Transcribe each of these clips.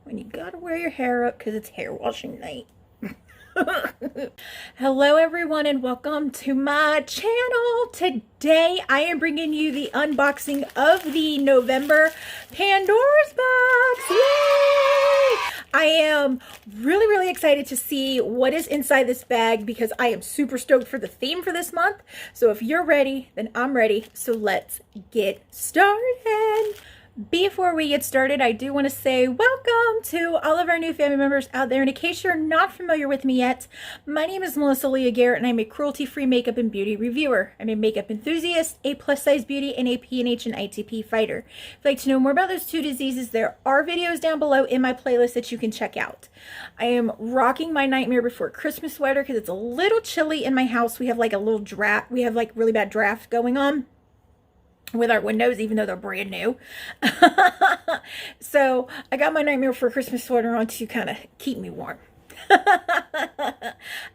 when you gotta wear your hair up because it's hair washing night. Hello everyone and welcome to my channel. Today I am bringing you the unboxing of the November Pandora's box. Yay! I am really excited to see what is inside this bag because I am super stoked for the theme for this month. So if you're ready, then I'm ready. So let's get started. Before we get started, I do want to say welcome to all of our new family members out there. And in case you're not familiar with me yet, my name is Leah Garrett, and I'm a cruelty-free makeup and beauty reviewer. I'm a makeup enthusiast, a plus-size beauty, and a PNH and ITP fighter. If you'd like to know more about those two diseases, there are videos down below in my playlist that you can check out. I am rocking my Nightmare Before Christmas sweater because it's a little chilly in my house. We have like a little draft. We have like really bad draft going on with our windows, even though they're brand new. So I got my Nightmare Before Christmas sweater on to kind of keep me warm.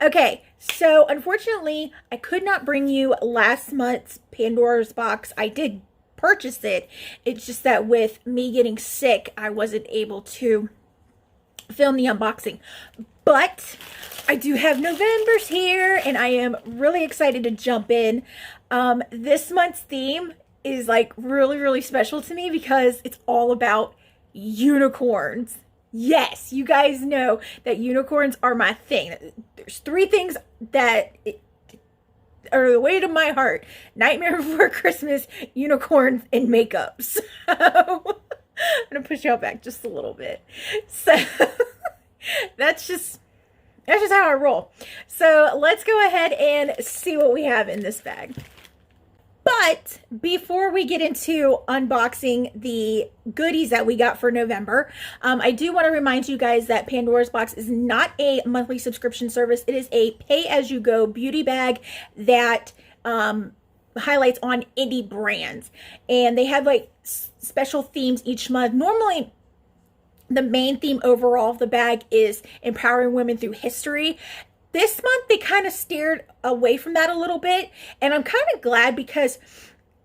Okay, so unfortunately I could not bring you last month's Pandora's box. I did purchase it. It's just that with me getting sick, I wasn't able to film the unboxing. But I do have November's here and I am really excited to jump in. This month's theme is like really special to me because it's all about unicorns. Yes, you guys know that unicorns are my thing. There's three things that are the way to my heart: Nightmare Before Christmas, unicorns, and makeup. So I'm gonna push y'all back just a little bit. So that's just how I roll. So let's go ahead and see what we have in this bag. But before we get into unboxing the goodies that we got for November, I do want to remind you guys that Pandora's Box is not a monthly subscription service. It is a pay-as-you-go beauty bag that highlights on indie brands. And they have like special themes each month. Normally, the main theme overall of the bag is empowering women through history. This month, they kind of steered away from that a little bit, and I'm kind of glad because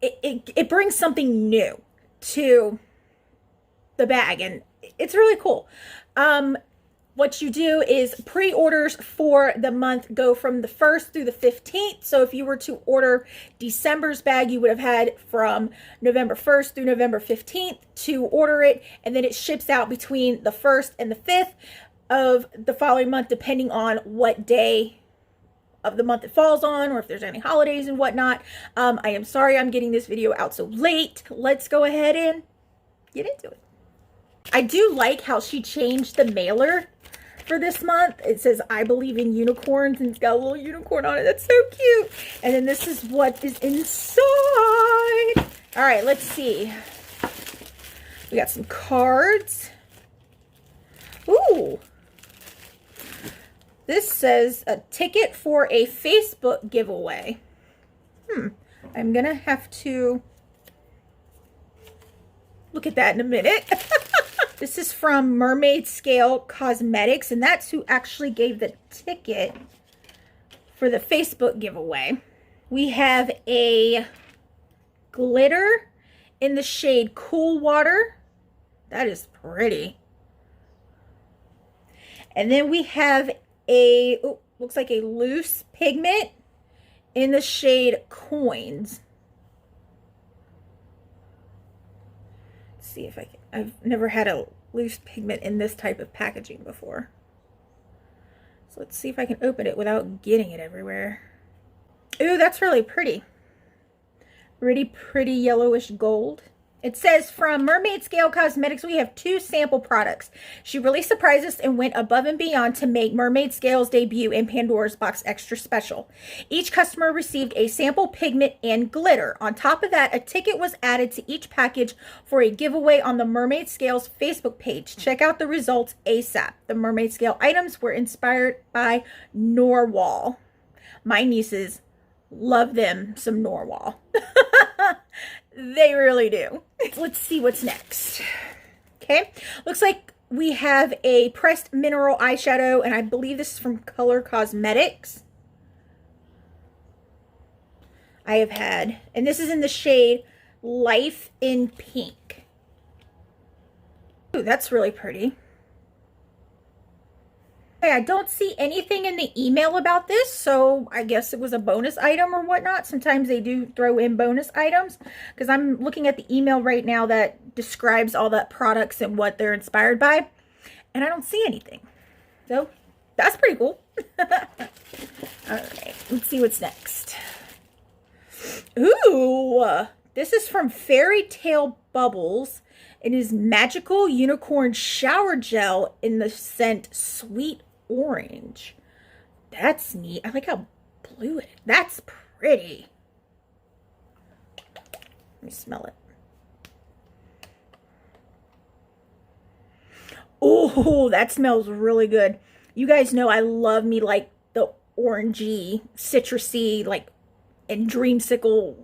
it brings something new to the bag, and it's really cool. What you do is pre-orders for the month go from the 1st through the 15th. So if you were to order December's bag, you would have had from November 1st through November 15th to order it, and then it ships out between the 1st and the 5th of the following month, depending on what day of the month it falls on, or if there's any holidays and whatnot. I am sorry I'm getting this video out so late. Let's go ahead and get into it. I do like how she changed the mailer for this month. It says, "I believe in unicorns," and it's got a little unicorn on it. That's so cute. And then this is what is inside. All right, let's see. We got some cards. Ooh. This says a ticket for a Facebook giveaway. I'm going to have to look at that in a minute. This is from Mermaid Scale Cosmetics, and that's who actually gave the ticket for the Facebook giveaway. We have a glitter in the shade Cool Water. That is pretty. And then we have a, looks like a loose pigment in the shade Coins. Let's see if I can, I've never had a loose pigment in this type of packaging before. So let's see if I can open it without getting it everywhere. Ooh, that's really pretty. Really pretty yellowish gold. It says, from Mermaid Scale Cosmetics, we have 2 sample products. She really surprised us and went above and beyond to make Mermaid Scale's debut in Pandora's Box extra special. Each customer received a sample pigment and glitter. On top of that, a ticket was added to each package for a giveaway on the Mermaid Scale's Facebook page. Check out the results ASAP. The Mermaid Scale items were inspired by narwhal. My nieces love them some narwhal. They really do. Let's see what's next. Okay, looks like we have a pressed mineral eyeshadow, and I believe this is from Color Cosmetics. I have had, and this is in the shade Life in Pink. Ooh, that's really pretty. Okay, I don't see anything in the email about this, so I guess it was a bonus item or whatnot. Sometimes they do throw in bonus items, because I'm looking at the email right now that describes all the products and what they're inspired by, and I don't see anything. So that's pretty cool. All right, let's see what's next. Ooh, this is from Fairy Tale Bubbles. It is Magical Unicorn Shower Gel in the scent Sweet Orange. That's neat. I like how blue it is. That's pretty. Let me smell it. Oh, that smells really good. You guys know I love me like the orangey, citrusy, like, and dreamsicle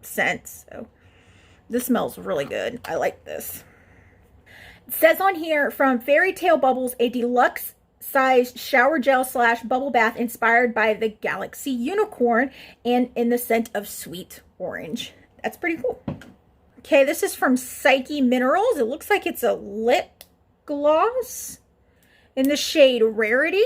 scents. So this smells really good. I like this. It says on here, from Fairy Tale Bubbles, a deluxe sized shower gel / bubble bath inspired by the Galaxy Unicorn and in the scent of Sweet Orange. That's pretty cool. Okay, this is from Psyche Minerals. It looks like it's a lip gloss in the shade Rarity.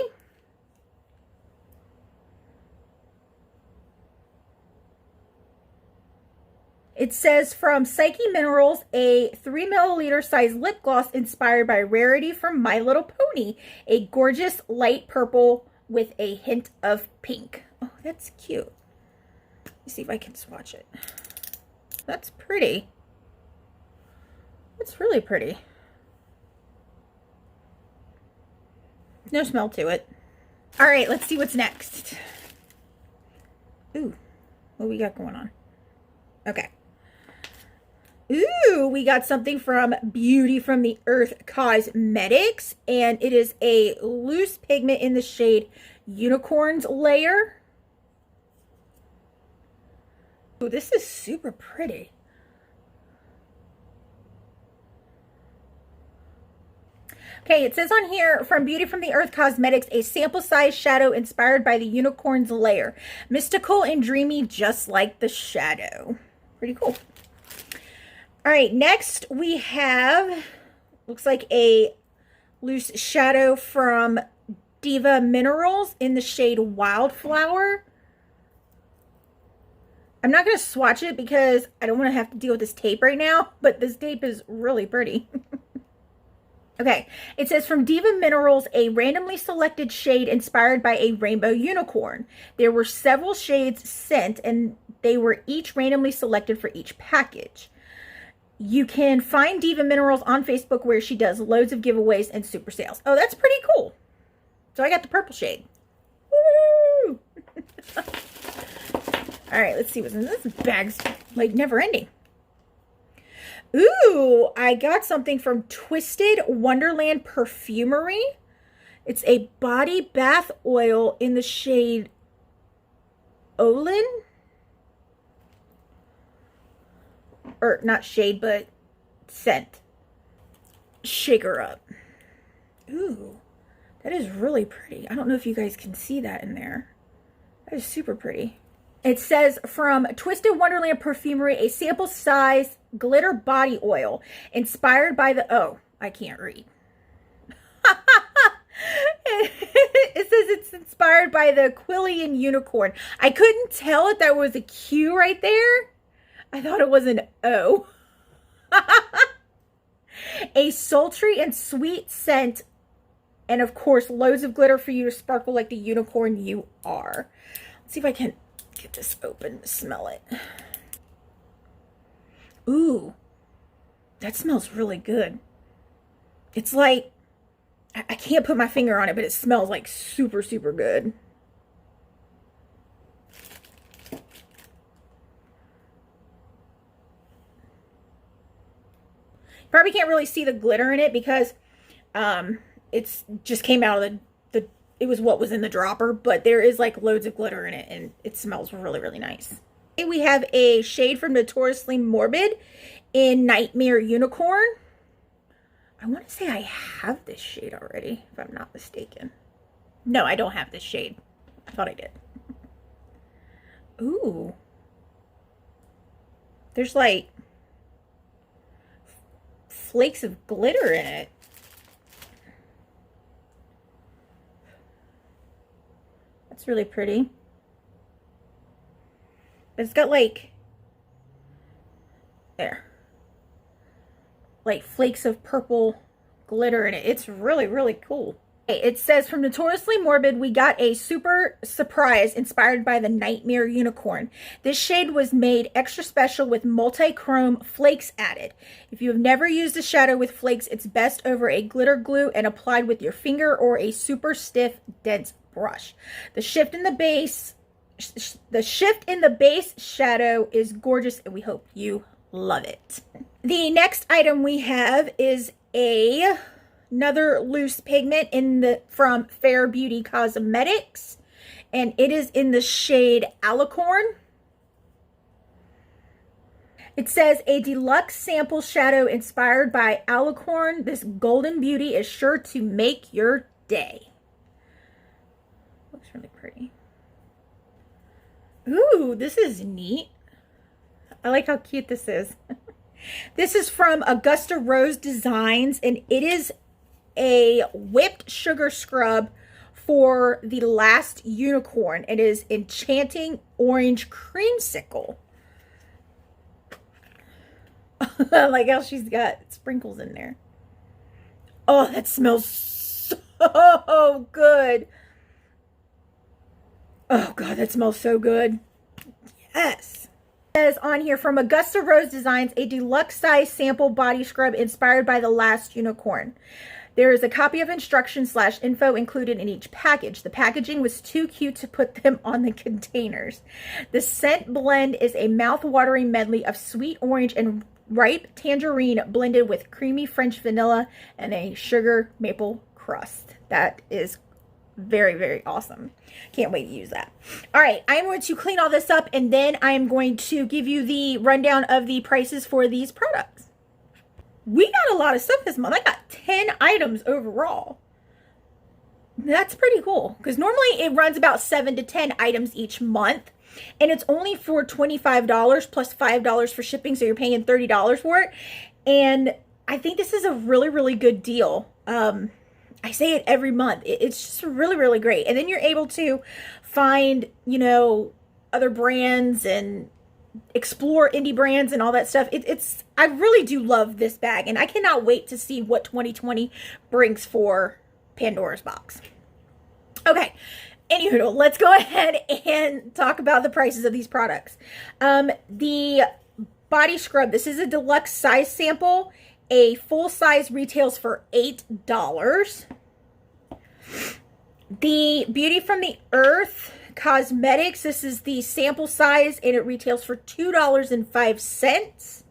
It says, from Psyche Minerals, a 3 milliliter size lip gloss inspired by Rarity from My Little Pony. A gorgeous light purple with a hint of pink. Oh, that's cute. Let me see if I can swatch it. That's pretty. That's really pretty. No smell to it. All right, let's see what's next. Ooh, what we got going on? Okay. Ooh, we got something from Beauty from the Earth Cosmetics, and it is a loose pigment in the shade Unicorn's Layer. Ooh, this is super pretty. Okay, it says on here, from Beauty from the Earth Cosmetics, a sample size shadow inspired by the Unicorn's Layer. Mystical and dreamy, just like the shadow. Pretty cool. All right, next we have, looks like a loose shadow from Diva Minerals in the shade Wildflower. I'm not going to swatch it because I don't want to have to deal with this tape right now, but this tape is really pretty. Okay, it says, from Diva Minerals, a randomly selected shade inspired by a rainbow unicorn. There were several shades sent, and they were each randomly selected for each package. You can find Diva Minerals on Facebook, where she does loads of giveaways and super sales. Oh, that's pretty cool. So I got the purple shade. Woo! All right, let's see what's in this. Bag's like never ending. Ooh, I got something from Twisted Wonderland Perfumery. It's a body bath oil in the shade Olin. Or not shade, but scent. Shake her up. Ooh, that is really pretty. I don't know if you guys can see that in there. That is super pretty. It says, from Twisted Wonderland Perfumery, a sample size glitter body oil inspired by the, oh, I can't read. It says it's inspired by the Quillian unicorn. I couldn't tell if that was a Q right there. I thought it was an O. A sultry and sweet scent, and of course, loads of glitter for you to sparkle like the unicorn you are. Let's see if I can get this open to smell it. Ooh, that smells really good. It's like, I can't put my finger on it, but it smells like super, super good. Probably can't really see the glitter in it because it's just came out of it was what was in the dropper, but there is like loads of glitter in it, and it smells really, really nice. We have a shade from Notoriously Morbid in Nightmare Unicorn. I want to say I have this shade already, if I'm not mistaken. No, I don't have this shade. I thought I did. Ooh. There's like flakes of glitter in it. That's really pretty. But it's got like, there, like flakes of purple glitter in it. It's really, really cool. It says, from Notoriously Morbid, we got a super surprise inspired by the Nightmare Unicorn. This shade was made extra special with multi-chrome flakes added. If you have never used a shadow with flakes, it's best over a glitter glue and applied with your finger or a super stiff, dense brush. The shift in the base shadow is gorgeous, and we hope you love it. The next item we have is another loose pigment from F.A.I.R Beauty Cosmetics, and it is in the shade Alicorn. It says, a deluxe sample shadow inspired by Alicorn. This golden beauty is sure to make your day. Looks really pretty. Ooh, this is neat. I like how cute this is. This is from Augusta Rose Designs, and it is a whipped sugar scrub for the last unicorn. It is Enchanting Orange Creamsicle. I like how she's got sprinkles in there. Oh, that smells so good. Oh God, that smells so good. Yes. It says on here, from Augusta Rose Designs, a deluxe size sample body scrub inspired by the last unicorn. There is a copy of instructions/info included in each package. The packaging was too cute to put them on the containers. The scent blend is a mouth-watering medley of sweet orange and ripe tangerine blended with creamy French vanilla and a sugar maple crust. That is very, very awesome. Can't wait to use that. All right, I'm going to clean all this up, and then I'm going to give you the rundown of the prices for these products. We got a lot of stuff this month. I got 10 items overall. That's pretty cool, because normally it runs about 7 to 10 items each month, and it's only for $25 plus $5 for shipping, so you're paying $30 for it. And I think this is a really, really good deal. I say it every month. It's just really, really great. And then you're able to find, you know, other brands and explore indie brands and all that stuff. I really do love this bag, and I cannot wait to see what 2020 brings for Pandora's box. Okay, anywho, let's go ahead and talk about the prices of these products. The body scrub, this is a deluxe size sample. A full size retails for $8. The Beauty from the Earth Cosmetics, this is the sample size, and it retails for $2.05.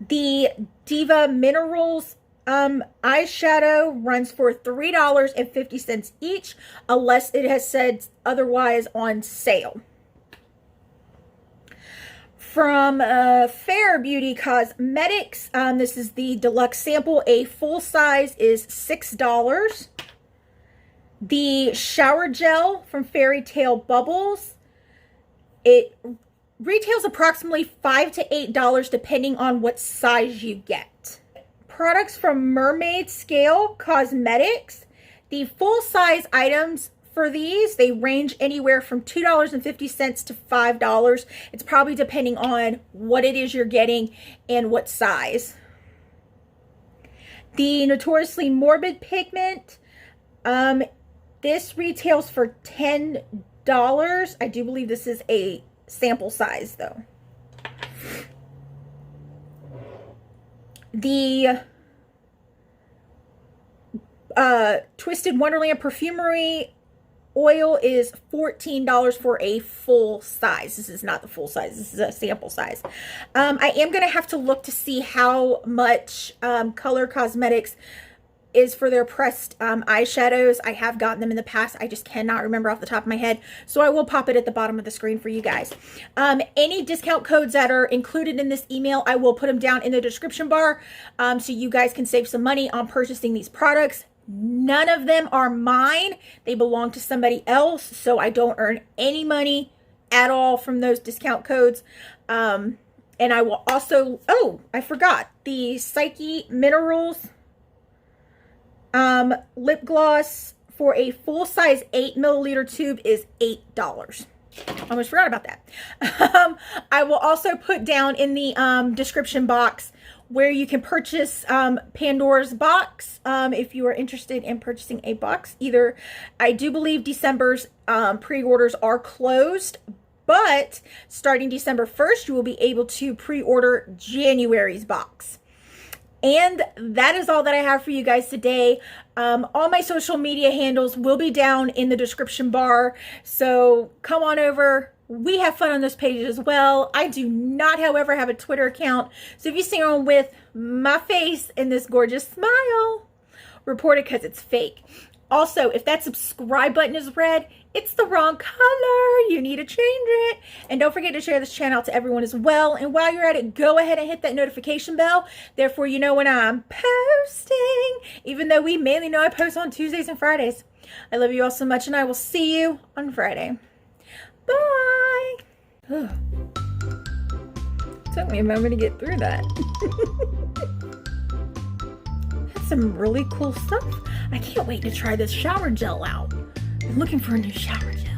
The Diva Minerals eyeshadow runs for $3.50 each, unless it has said otherwise on sale. From F.A.I.R Beauty Cosmetics, this is the deluxe sample. A full size is $6. The shower gel from Fairy Tale Bubbles, it retails approximately $5 to $8 depending on what size you get. Products from Mermaid Scale Cosmetics, the full size items for these, they range anywhere from $2.50 to $5. It's probably depending on what it is you're getting and what size. The Notoriously Morbid pigment, this retails for $10. I do believe this is a sample size though. The Twisted Wonderland Perfumery oil is $14 for a full size. This is not the full size. This is a sample size. I am going to have to look to see how much Color Cosmetics is for their pressed eyeshadows. I have gotten them in the past. I just cannot remember off the top of my head. So I will pop it at the bottom of the screen for you guys. Any discount codes that are included in this email, I will put them down in the description bar so you guys can save some money on purchasing these products. None of them are mine. They belong to somebody else, so I don't earn any money at all from those discount codes. And I will also, oh, I forgot, the Psyche Minerals lip gloss for a full-size 8 milliliter tube is $8. Almost forgot about that. I will also put down in the description box where you can purchase Pandora's box if you are interested in purchasing a box. Either, I do believe December's pre-orders are closed, but starting December 1st, you will be able to pre-order January's box. And that is all that I have for you guys today. All my social media handles will be down in the description bar, so come on over. We have fun on those pages as well. I do not, however, have a Twitter account, so if you see one with my face and this gorgeous smile, report it because it's fake. Also, if that subscribe button is red, it's the wrong color. You need to change it. And don't forget to share this channel out to everyone as well. And while you're at it, go ahead and hit that notification bell. Therefore, you know when I'm posting, even though we mainly know I post on Tuesdays and Fridays. I love you all so much, and I will see you on Friday. Bye. Took me a moment to get through that. That's some really cool stuff. I can't wait to try this shower gel out. I'm looking for a new shower gel.